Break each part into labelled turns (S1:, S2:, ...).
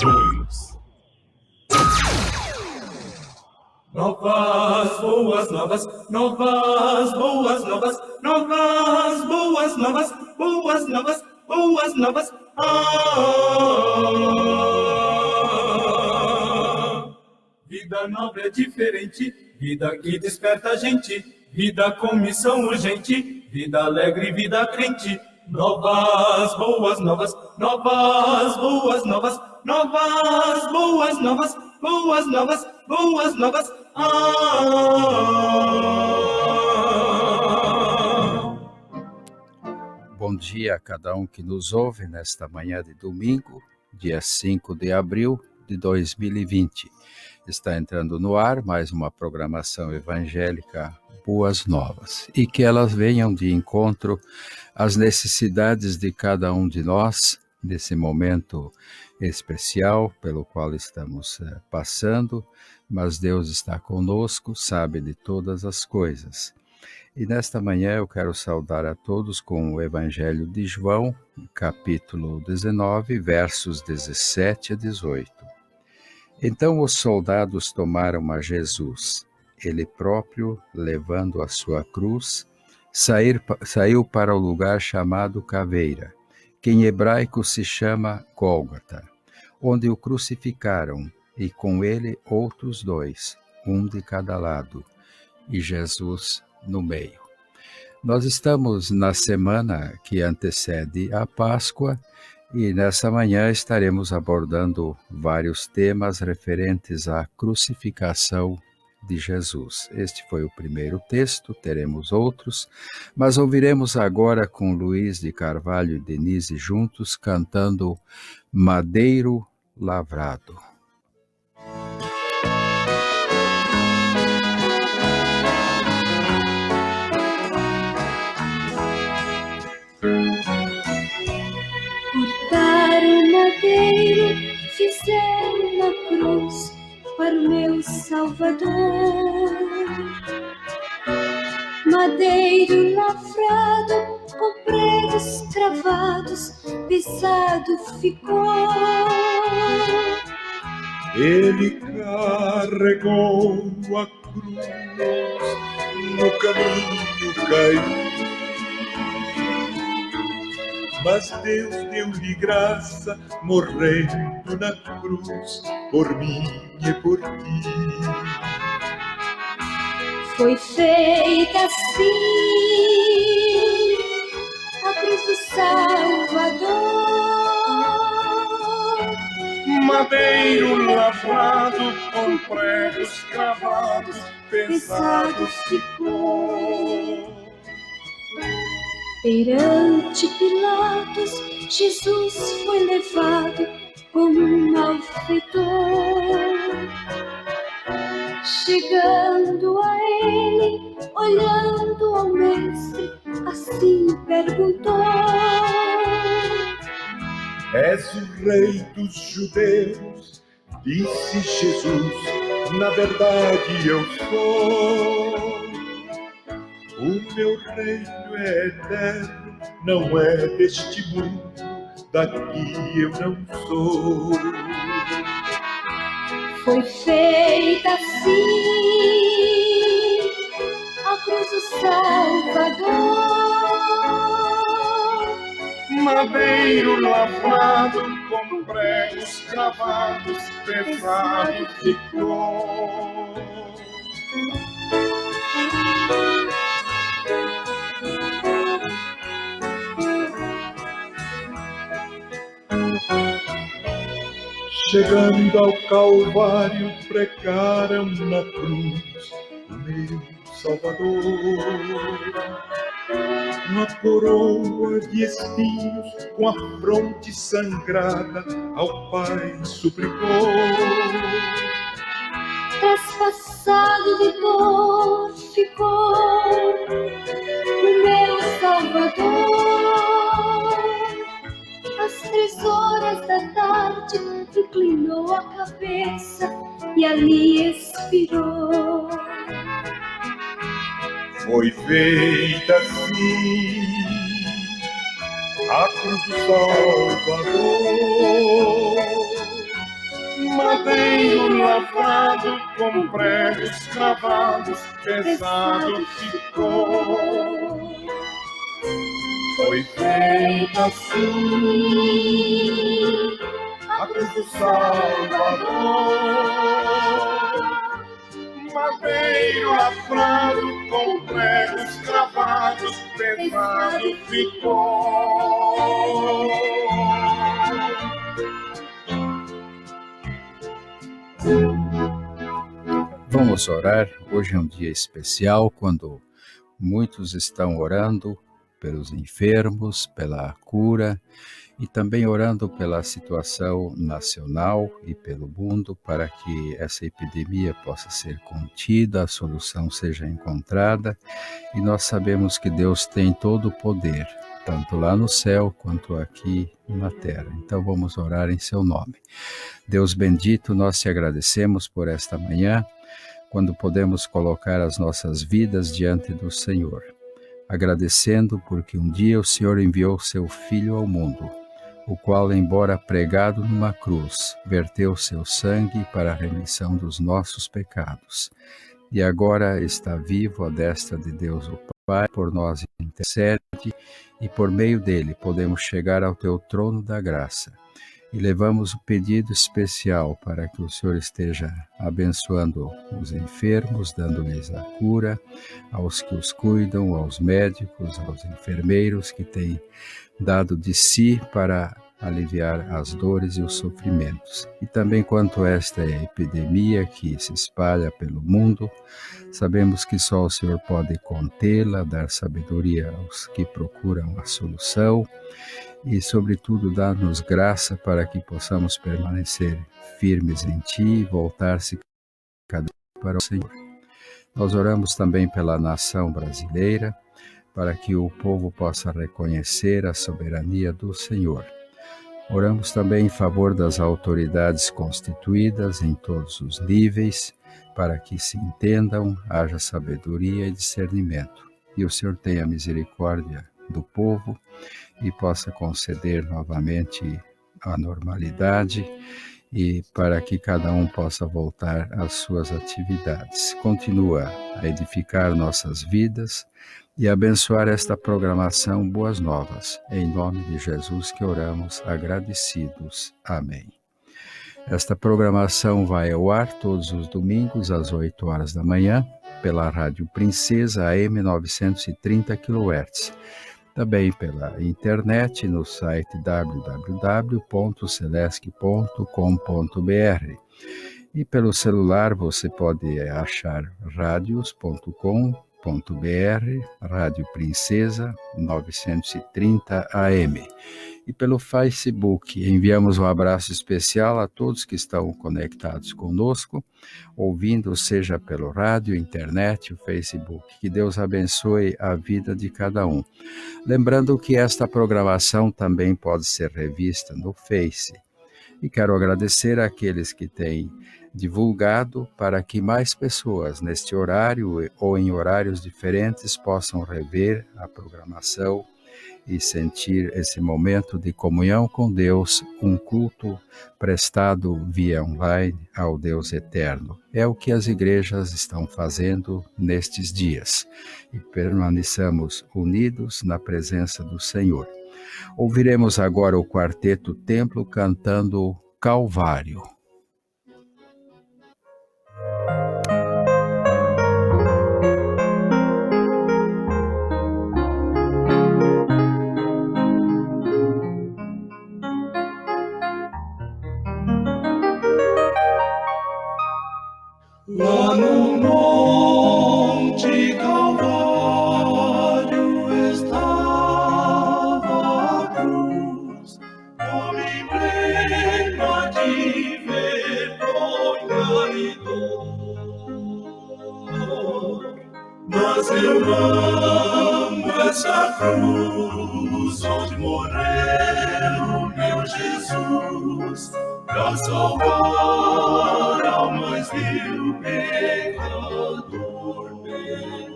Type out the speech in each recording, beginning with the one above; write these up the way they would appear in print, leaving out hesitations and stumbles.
S1: dois. Novas boas novas, novas boas novas, novas boas novas, boas novas, boas novas. Vida nova é diferente, vida que desperta a gente, vida com missão urgente, vida alegre, vida crente. Novas boas novas, novas boas novas, novas boas novas, boas novas, boas novas.
S2: Bom dia a cada um que nos ouve nesta manhã de domingo, dia 5 de abril de 2020. Está entrando no ar mais uma programação evangélica Boas Novas, e que elas venham de encontro às necessidades de cada um de nós, nesse momento especial pelo qual estamos passando, mas Deus está conosco, sabe de todas as coisas. E nesta manhã eu quero saudar a todos com o Evangelho de João, capítulo 19, versos 17 a 18. Então os soldados tomaram a Jesus, ele próprio, levando a sua cruz, saiu para o lugar chamado Caveira, que em hebraico se chama Gólgota, onde o crucificaram, e com ele outros dois, um de cada lado, e Jesus no meio. Nós estamos na semana que antecede a Páscoa e nessa manhã estaremos abordando vários temas referentes à crucificação de Jesus. Este foi o primeiro texto, teremos outros, mas ouviremos agora com Luiz de Carvalho e Denise juntos cantando Madeiro Lavrado.
S3: Madeiro fizeram na cruz para o meu Salvador. Madeiro lavrado, com pregos cravados, pesado ficou.
S4: Ele carregou a cruz, no caminho caiu. Mas Deus deu-lhe graça, morrendo na cruz, por mim e por ti.
S3: Foi feita assim a cruz do Salvador.
S4: Madeiro lavrado, com pregos cravados, pesado ficou.
S3: Perante Pilatos, Jesus foi levado como um malfeitor. Chegando a ele, olhando ao mestre, assim perguntou:
S4: És o rei dos judeus? Disse Jesus, na verdade eu sou. O meu reino é eterno, não é deste mundo, daqui eu não sou.
S3: Foi feita assim a cruz do Salvador.
S4: Madeiro lavrado, com pregos cravados, pesado ficou. Chegando ao Calvário, pregaram na cruz o meu Salvador. Uma coroa de espinhos, com a fronte sangrada, ao Pai suplicou.
S3: Traspassado de dor ficou o meu Salvador. Às 3 da tarde inclinou a cabeça e ali expirou.
S4: Foi feita assim a cruz do Salvador. lavrado com pregos cravados, pesado ficou. Foi feita assim a cruz do Salvador, madeiro lavrado com pregos cravados, pesado ficou.
S2: Vamos orar. Hoje é um dia especial quando muitos estão orando pelos enfermos, pela cura e também orando pela situação nacional e pelo mundo para que essa epidemia possa ser contida, a solução seja encontrada. E nós sabemos que Deus tem todo o poder, tanto lá no céu quanto aqui na terra. Então vamos orar em seu nome. Deus bendito, nós te agradecemos por esta manhã, quando podemos colocar as nossas vidas diante do Senhor, agradecendo porque um dia o Senhor enviou seu Filho ao mundo, o qual, embora pregado numa cruz, verteu seu sangue para a remissão dos nossos pecados, e agora está vivo à destra de Deus o Pai, por nós intercede, e por meio dele podemos chegar ao teu trono da graça. E levamos o pedido especial para que o Senhor esteja abençoando os enfermos, dando-lhes a cura, aos que os cuidam, aos médicos, aos enfermeiros que têm dado de si para aliviar as dores e os sofrimentos. E também quanto a esta epidemia que se espalha pelo mundo, sabemos que só o Senhor pode contê-la, dar sabedoria aos que procuram a solução, e, sobretudo, dá-nos graça para que possamos permanecer firmes em Ti e voltar-se cada dia para o Senhor. Nós oramos também pela nação brasileira, para que o povo possa reconhecer a soberania do Senhor. Oramos também em favor das autoridades constituídas em todos os níveis, para que se entendam, haja sabedoria e discernimento. E o Senhor tenha misericórdia do povo e possa conceder novamente a normalidade e para que cada um possa voltar às suas atividades. Continua a edificar nossas vidas e abençoar esta programação Boas Novas. Em nome de Jesus que oramos agradecidos. Amém. Esta programação vai ao ar todos os domingos às 8 horas da manhã pela Rádio Princesa AM 930 kHz. Também pela internet no site www.celesc.com.br. E pelo celular você pode achar radios.com.br, Rádio Princesa 930 AM. E pelo Facebook, enviamos um abraço especial a todos que estão conectados conosco, ouvindo seja pelo rádio, internet, o Facebook. Que Deus abençoe a vida de cada um. Lembrando que esta programação também pode ser revista no Face. E quero agradecer àqueles que têm divulgado para que mais pessoas neste horário ou em horários diferentes possam rever a programação e sentir esse momento de comunhão com Deus, um culto prestado via online ao Deus eterno. É o que as igrejas estão fazendo nestes dias. E permaneçamos unidos na presença do Senhor. Ouviremos agora o Quarteto Templo cantando Calvário.
S1: Lá no Monte Calvário estava a cruz, como emblema de vergonha e dor. Mas eu amo essa cruz onde morreu meu Jesus, pra salvar almas vil pecador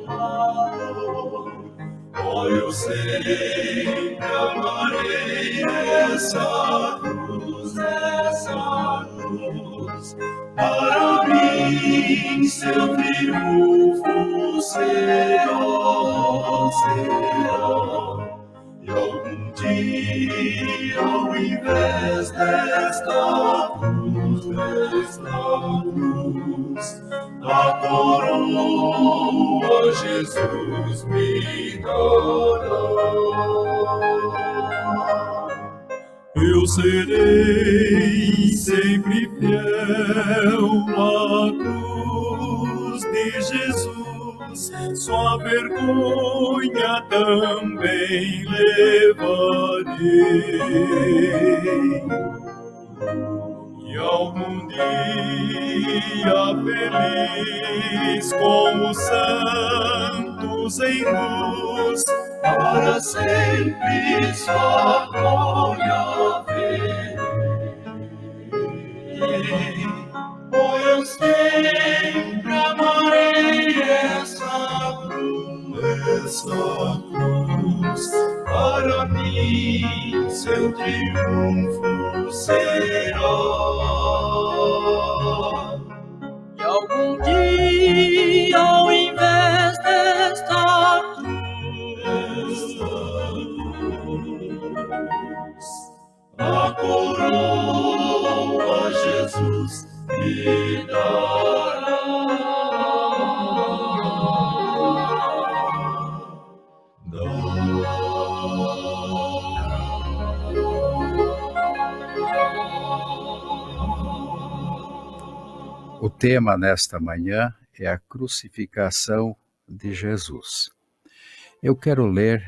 S1: pecador. Oh, eu sempre amarei essa cruz, cruz. Para mim, seu triunfo será. E algum dia, ao invés desta cruz, a coroa Jesus me dará. Eu serei sempre fiel à cruz de Jesus, sua vergonha também levarei. E algum dia feliz com os santos em luz, para sempre sua glória verei. Oh, eu sempre amarei essa cruz, para mim seu triunfo será. E algum dia, ao invés desta cruz, a coroa Jesus me dará.
S2: O tema nesta manhã é a crucificação de Jesus. Eu quero ler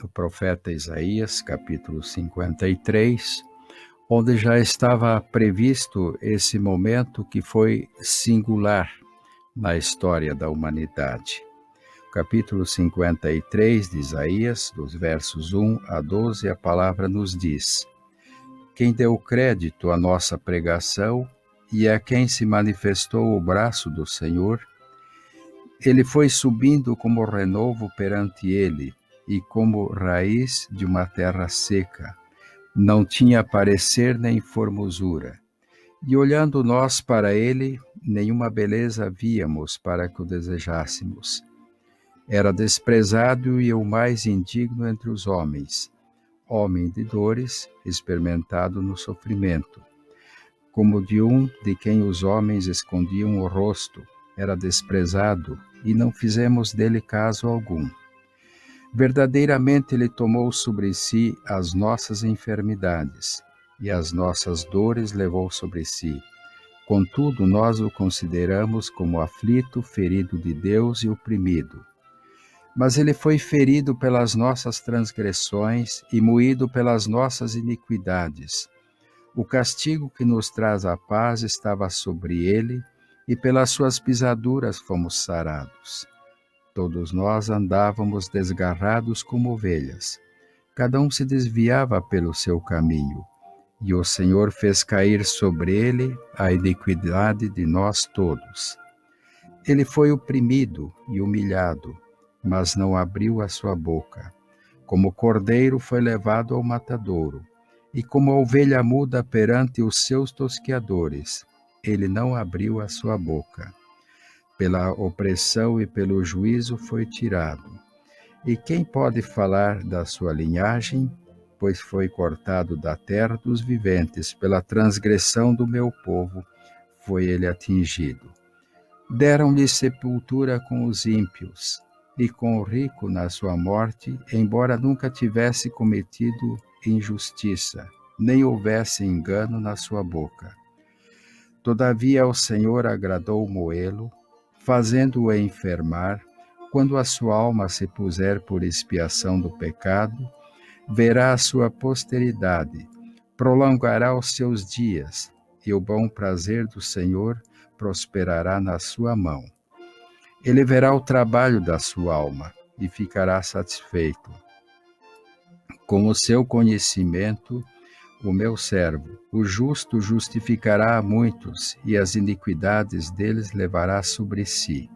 S2: no profeta Isaías, capítulo 53, onde já estava previsto esse momento que foi singular na história da humanidade. Capítulo 53 de Isaías, dos versos 1 a 12, a palavra nos diz: Quem deu crédito à nossa pregação e a quem se manifestou o braço do Senhor, ele foi subindo como renovo perante ele, e como raiz de uma terra seca. Não tinha parecer nem formosura. E olhando nós para ele, nenhuma beleza víamos para que o desejássemos. Era desprezado e o mais indigno entre os homens, homem de dores, experimentado no sofrimento. Como de um de quem os homens escondiam o rosto, era desprezado, e não fizemos dele caso algum. Verdadeiramente ele tomou sobre si as nossas enfermidades, e as nossas dores levou sobre si. Contudo, nós o consideramos como aflito, ferido de Deus e oprimido. Mas ele foi ferido pelas nossas transgressões e moído pelas nossas iniquidades. O castigo que nos traz a paz estava sobre ele, e pelas suas pisaduras fomos sarados. Todos nós andávamos desgarrados como ovelhas. Cada um se desviava pelo seu caminho, e o Senhor fez cair sobre ele a iniquidade de nós todos. Ele foi oprimido e humilhado, mas não abriu a sua boca. Como cordeiro foi levado ao matadouro, e como ovelha muda perante os seus tosqueadores, ele não abriu a sua boca. Pela opressão e pelo juízo foi tirado. E quem pode falar da sua linhagem? Pois foi cortado da terra dos viventes, pela transgressão do meu povo foi ele atingido. Deram-lhe sepultura com os ímpios, e com o rico na sua morte, embora nunca tivesse cometido injustiça, nem houvesse engano na sua boca. Todavia o Senhor agradou moê-lo, fazendo-o enfermar. Quando a sua alma se puser por expiação do pecado, verá a sua posteridade, prolongará os seus dias, e o bom prazer do Senhor prosperará na sua mão. Ele verá o trabalho da sua alma e ficará satisfeito. Com o seu conhecimento, o meu servo, o justo, justificará a muitos, e as iniquidades deles levará sobre si.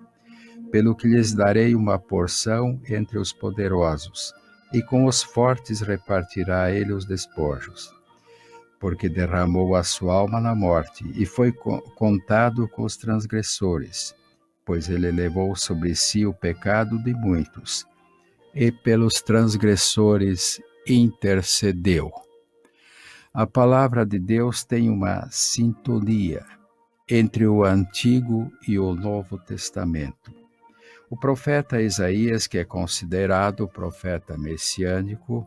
S2: Pelo que lhes darei uma porção entre os poderosos, e com os fortes repartirá ele os despojos. porque derramou a sua alma na morte e foi contado com os transgressores, pois ele levou sobre si o pecado de muitos e pelos transgressores intercedeu. A palavra de Deus tem uma sintonia entre o Antigo e o Novo Testamento. O profeta Isaías, que é considerado o profeta messiânico,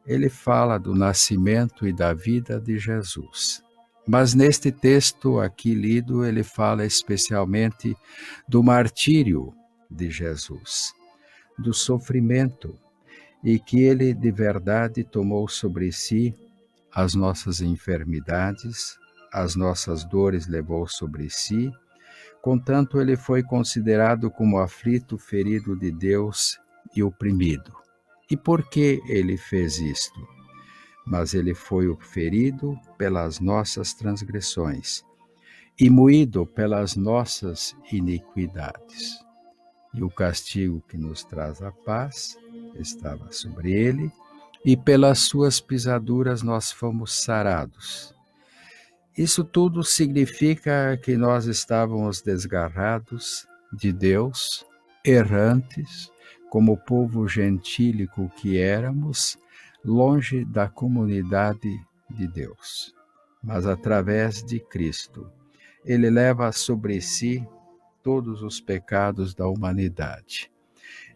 S2: ele fala do nascimento e da vida de Jesus. Mas neste texto aqui lido, ele fala especialmente do martírio de Jesus, do sofrimento, e que ele de verdade tomou sobre si as nossas enfermidades, as nossas dores levou sobre si, contanto ele foi considerado como aflito, ferido de Deus e oprimido. E por que ele fez isto? Mas ele foi ferido pelas nossas transgressões e moído pelas nossas iniquidades. E o castigo que nos traz a paz estava sobre ele, e pelas suas pisaduras nós fomos sarados. Isso tudo significa que nós estávamos desgarrados de Deus, errantes, como povo gentílico que éramos, longe da comunidade de Deus. Mas através de Cristo, ele leva sobre si todos os pecados da humanidade.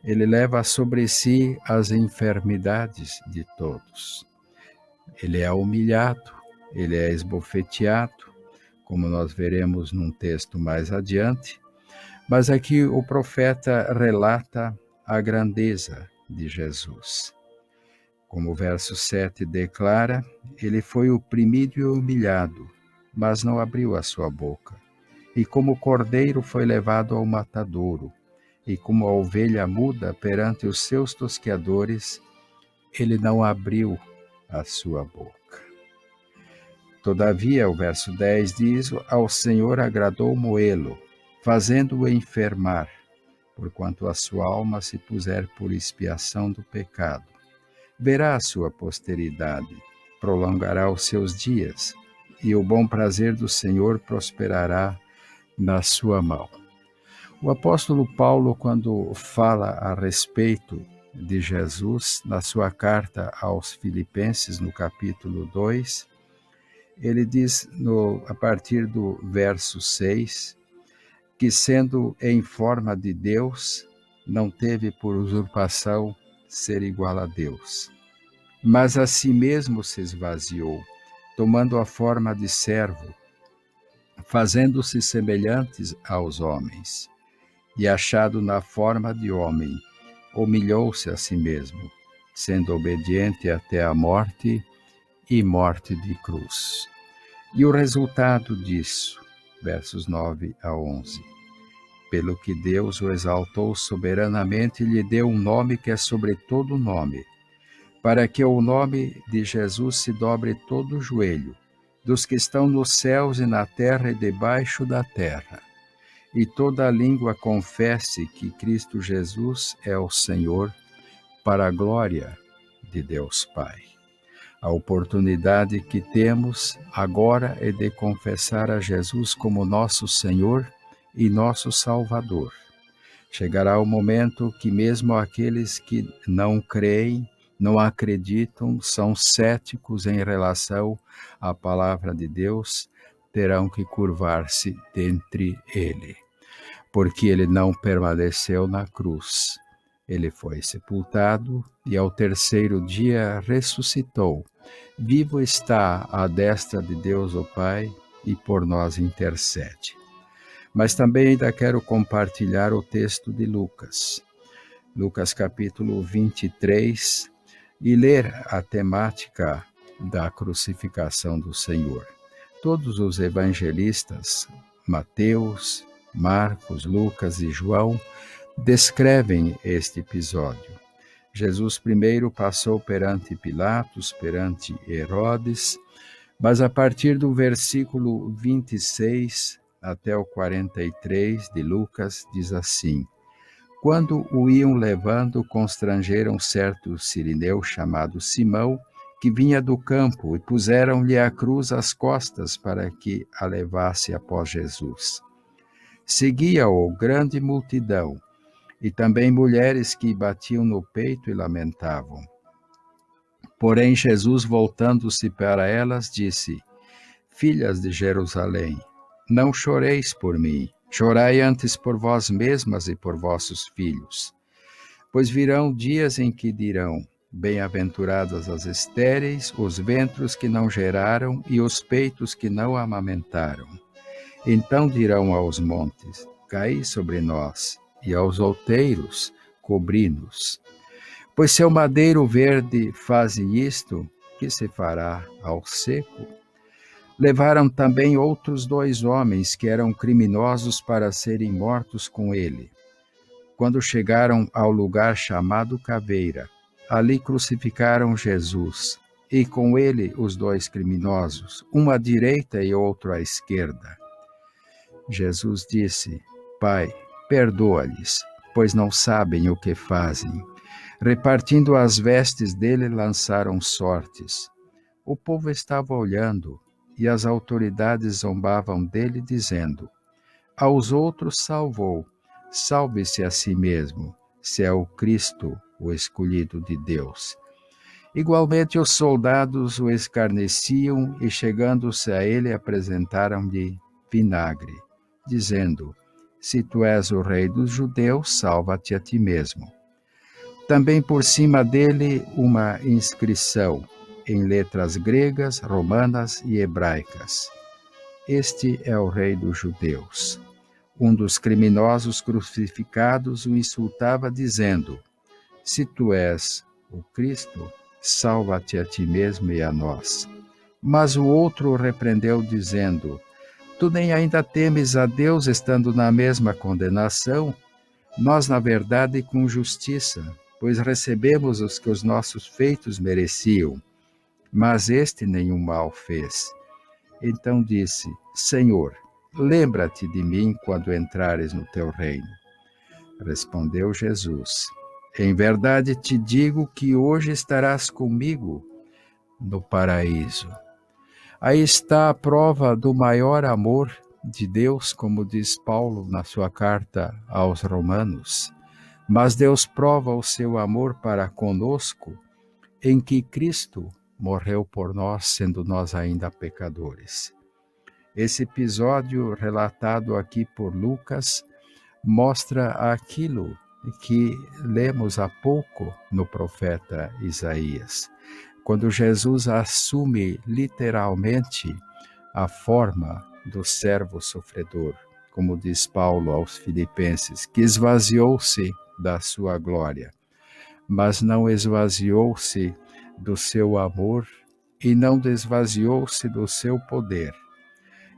S2: Ele leva sobre si as enfermidades de todos. Ele é humilhado, ele é esbofeteado, como nós veremos num texto mais adiante, mas aqui o profeta relata a grandeza de Jesus. Como o verso 7 declara, ele foi oprimido e humilhado, mas não abriu a sua boca. E como cordeiro foi levado ao matadouro, e como a ovelha muda perante os seus tosqueadores, ele não abriu a sua boca. Todavia, o verso 10 diz, ao Senhor agradou moê-lo, fazendo-o enfermar, porquanto a sua alma se puser por expiação do pecado. Verá a sua posteridade, prolongará os seus dias, e o bom prazer do Senhor prosperará na sua mão. O apóstolo Paulo, quando fala a respeito de Jesus, na sua carta aos Filipenses, no capítulo 2, ele diz, a partir do verso 6, que sendo em forma de Deus, não teve por usurpação ser igual a Deus, mas a si mesmo se esvaziou, tomando a forma de servo, fazendo-se semelhantes aos homens, e achado na forma de homem, humilhou-se a si mesmo, sendo obediente até a morte e morte de cruz. E o resultado disso, versos 9 a 11. Pelo que Deus o exaltou soberanamente e lhe deu um nome que é sobre todo nome, para que ao nome de Jesus se dobre todo o joelho, dos que estão nos céus e na terra e debaixo da terra, e toda a língua confesse que Cristo Jesus é o Senhor, para a glória de Deus Pai. A oportunidade que temos agora é de confessar a Jesus como nosso Senhor e nosso Salvador. Chegará o momento que mesmo aqueles que não creem, não acreditam, são céticos em relação à palavra de Deus, terão que curvar-se dentre ele, porque ele não permaneceu na cruz. Ele foi sepultado e ao terceiro dia ressuscitou. Vivo está à destra de Deus o Pai e por nós intercede. Mas também ainda quero compartilhar o texto de Lucas. Lucas capítulo 23, e ler a temática da crucificação do Senhor. Todos os evangelistas, Mateus, Marcos, Lucas e João, descrevem este episódio. Jesus primeiro passou perante Pilatos, perante Herodes, mas a partir do versículo 26 até o 43 de Lucas diz assim: quando o iam levando, constrangeram certo sirineu chamado Simão, que vinha do campo, e puseram-lhe a cruz às costas para que a levasse após Jesus. Seguia-o grande multidão, e também mulheres que batiam no peito e lamentavam. Porém, Jesus, voltando-se para elas, disse: Filhas de Jerusalém, não choreis por mim, chorai antes por vós mesmas e por vossos filhos. Pois virão dias em que dirão: Bem-aventuradas as estéreis, os ventres que não geraram e os peitos que não amamentaram. Então dirão aos montes: Caí sobre nós, e aos outeiros: Cobri-nos. Pois se o madeiro verde faz isto, que se fará ao seco? Levaram também outros 2 homens que eram criminosos para serem mortos com ele. Quando chegaram ao lugar chamado Caveira, ali crucificaram Jesus, e com ele os 2 criminosos, um à direita e outro à esquerda. Jesus disse: Pai, perdoa-lhes, pois não sabem o que fazem. Repartindo as vestes dele, lançaram sortes. O povo estava olhando, e as autoridades zombavam dele, dizendo: Aos outros salvou, salve-se a si mesmo, se é o Cristo, o escolhido de Deus. Igualmente os soldados o escarneciam e, chegando-se a ele, apresentaram-lhe vinagre, dizendo: Se tu és o rei dos judeus, salva-te a ti mesmo. Também por cima dele uma inscrição, em letras gregas, romanas e hebraicas: Este é o rei dos judeus. Um dos criminosos crucificados o insultava, dizendo: Se tu és o Cristo, salva-te a ti mesmo e a nós. Mas o outro o repreendeu, dizendo: Tu nem ainda temes a Deus, estando na mesma condenação? Nós, na verdade, com justiça, pois recebemos os que os nossos feitos mereciam, mas este nenhum mal fez. Então disse: Senhor, lembra-te de mim quando entrares no teu reino. Respondeu Jesus: Em verdade te digo que hoje estarás comigo no paraíso. Aí está a prova do maior amor de Deus, como diz Paulo na sua carta aos Romanos. Mas Deus prova o seu amor para conosco em que Cristo morreu por nós, sendo nós ainda pecadores. Esse episódio relatado aqui por Lucas mostra aquilo que lemos há pouco no profeta Isaías, quando Jesus assume literalmente a forma do servo sofredor, como diz Paulo aos Filipenses, que esvaziou-se da sua glória, mas não esvaziou-se do seu amor e não desvaziou-se do seu poder.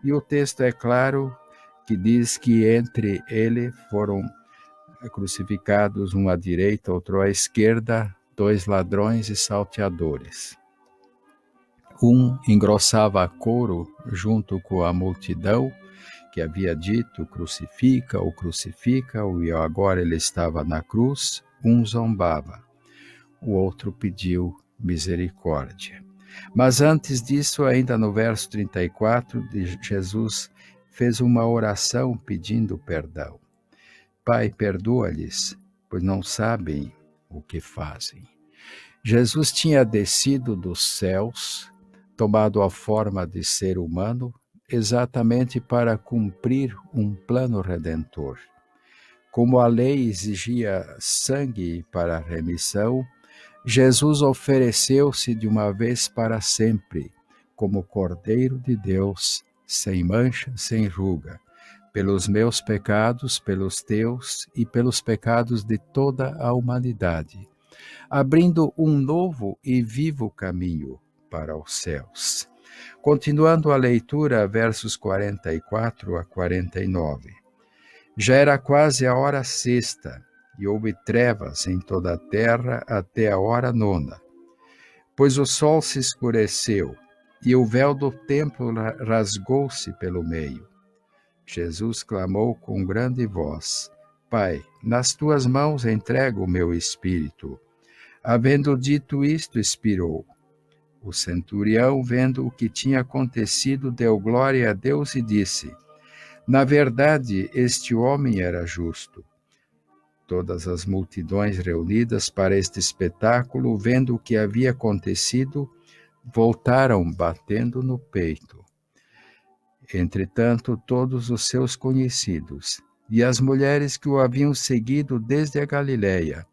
S2: E o texto é claro que diz que entre ele foram crucificados, um à direita, outro à esquerda, 2 ladrões e salteadores. Um engrossava coro junto com a multidão, que havia dito: crucifica-o, crucifica-o, e agora ele estava na cruz. Um zombava, o outro pediu misericórdia. Mas antes disso, ainda no verso 34, Jesus fez uma oração pedindo perdão. Pai, perdoa-lhes, pois não sabem o que fazem. Jesus tinha descido dos céus, tomado a forma de ser humano, exatamente para cumprir um plano redentor. Como a lei exigia sangue para a remissão, Jesus ofereceu-se de uma vez para sempre, como Cordeiro de Deus, sem mancha, sem ruga, pelos meus pecados, pelos teus e pelos pecados de toda a humanidade, abrindo um novo e vivo caminho para os céus. Continuando a leitura, versos 44 a 49. Já era quase a hora sexta, e houve trevas em toda a terra até a hora nona, pois o sol se escureceu, e o véu do templo rasgou-se pelo meio. Jesus clamou com grande voz: Pai, nas tuas mãos entrego o meu espírito. Havendo dito isto, expirou. O centurião, vendo o que tinha acontecido, deu glória a Deus e disse: na verdade, este homem era justo. Todas as multidões reunidas para este espetáculo, vendo o que havia acontecido, voltaram batendo no peito. Entretanto, todos os seus conhecidos e as mulheres que o haviam seguido desde a Galiléia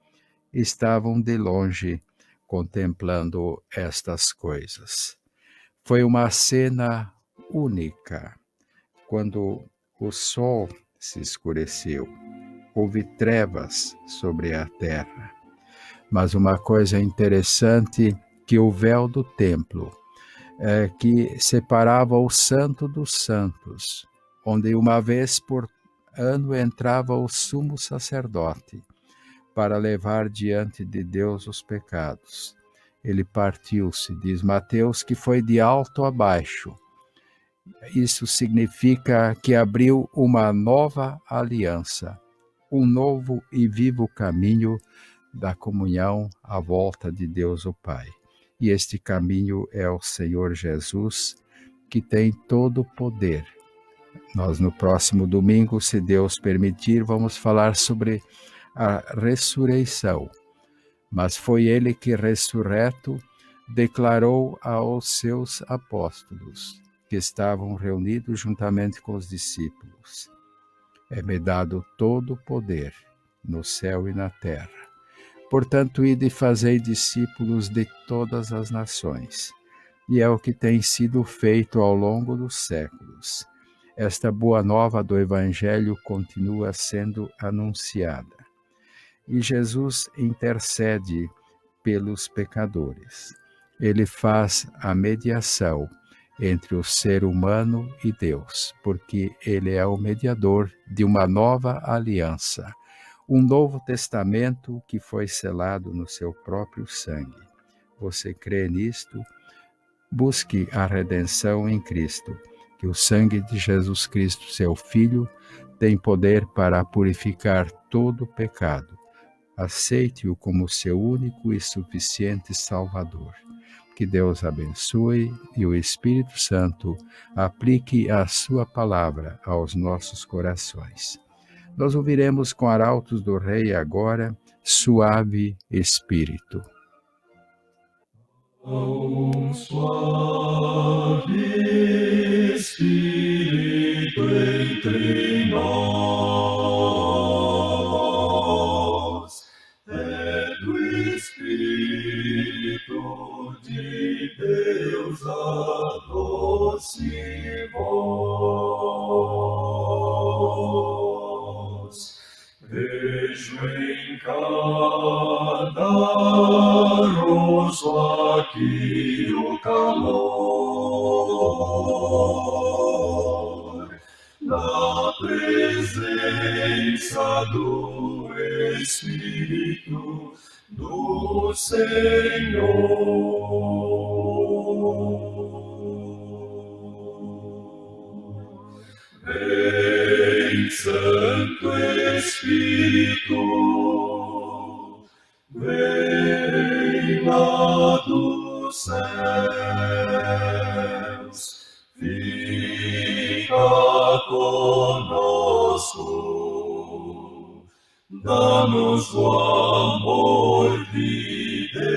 S2: estavam de longe contemplando estas coisas. Foi uma cena única. Quando o sol se escureceu, houve trevas sobre a terra. Mas uma coisa interessante, que o véu do templo, que separava o santo dos santos, onde uma vez por ano entrava o sumo sacerdote, para levar diante de Deus os pecados. Ele partiu-se, diz Mateus, que foi de alto a baixo. Isso significa que abriu uma nova aliança, um novo e vivo caminho da comunhão à volta de Deus o Pai. E este caminho é o Senhor Jesus, que tem todo o poder. Nós, no próximo domingo, se Deus permitir, vamos falar sobre a ressurreição. Mas foi ele que, ressurreto, declarou aos seus apóstolos, que estavam reunidos juntamente com os discípulos: é-me dado todo o poder, no céu e na terra. Portanto, ide e fazei discípulos de todas as nações. E é o que tem sido feito ao longo dos séculos. Esta boa nova do Evangelho continua sendo anunciada. E Jesus intercede pelos pecadores. Ele faz a mediação entre o ser humano e Deus, porque ele é o mediador de uma nova aliança, um novo testamento que foi selado no seu próprio sangue. Você crê nisto? Busque a redenção em Cristo, que o sangue de Jesus Cristo, seu Filho, tem poder para purificar todo o pecado. Aceite-o como seu único e suficiente Salvador. Que Deus abençoe e o Espírito Santo aplique a sua palavra aos nossos corações. Nós ouviremos com arautos do Rei agora, Suave Espírito.
S1: Oh, suave Espírito entre nós, é do Espírito de Deus a doce voz. Vejo em cada rosto aqui o calor da presença do Espírito do Senhor. Vem, Santo Espírito, vem lá dos céus, fica conosco, dá-nos o amor de Deus.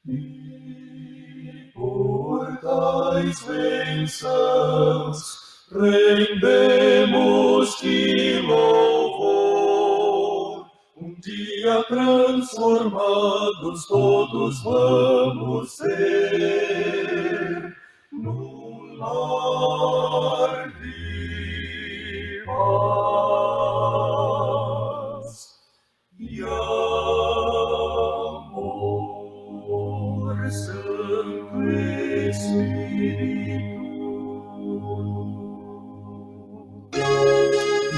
S1: E por tais bênçãos rendemos-te louvor. Um dia transformados todos vamos ser no lar de paz e amor. Santo Espírito.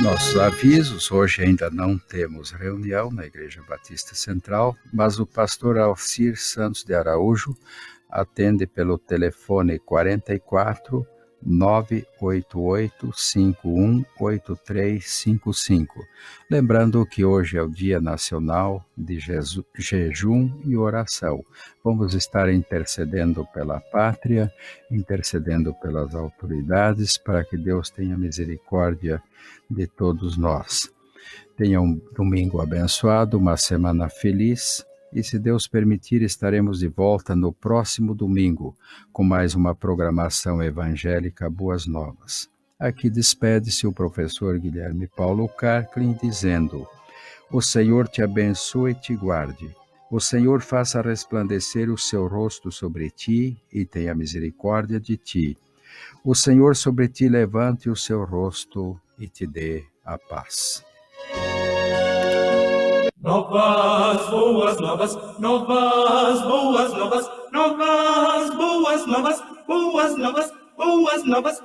S2: Nossos avisos: hoje ainda não temos reunião na Igreja Batista Central, mas o pastor Alcir Santos de Araújo atende pelo telefone 44 988-518355. Lembrando que hoje é o Dia Nacional de Jejum e Oração. Vamos estar intercedendo pela pátria, intercedendo pelas autoridades, para que Deus tenha misericórdia de todos nós. Tenha um domingo abençoado, uma semana feliz. E se Deus permitir, estaremos de volta no próximo domingo, com mais uma programação evangélica Boas Novas. Aqui despede-se o professor Guilherme Paulo Karklin, dizendo: o Senhor te abençoe e te guarde. O Senhor faça resplandecer o seu rosto sobre ti e tenha misericórdia de ti. O Senhor sobre ti levante o seu rosto e te dê a paz.
S1: Novas, boas novas, novas, boas novas, novas, boas novas, boas novas, boas novas.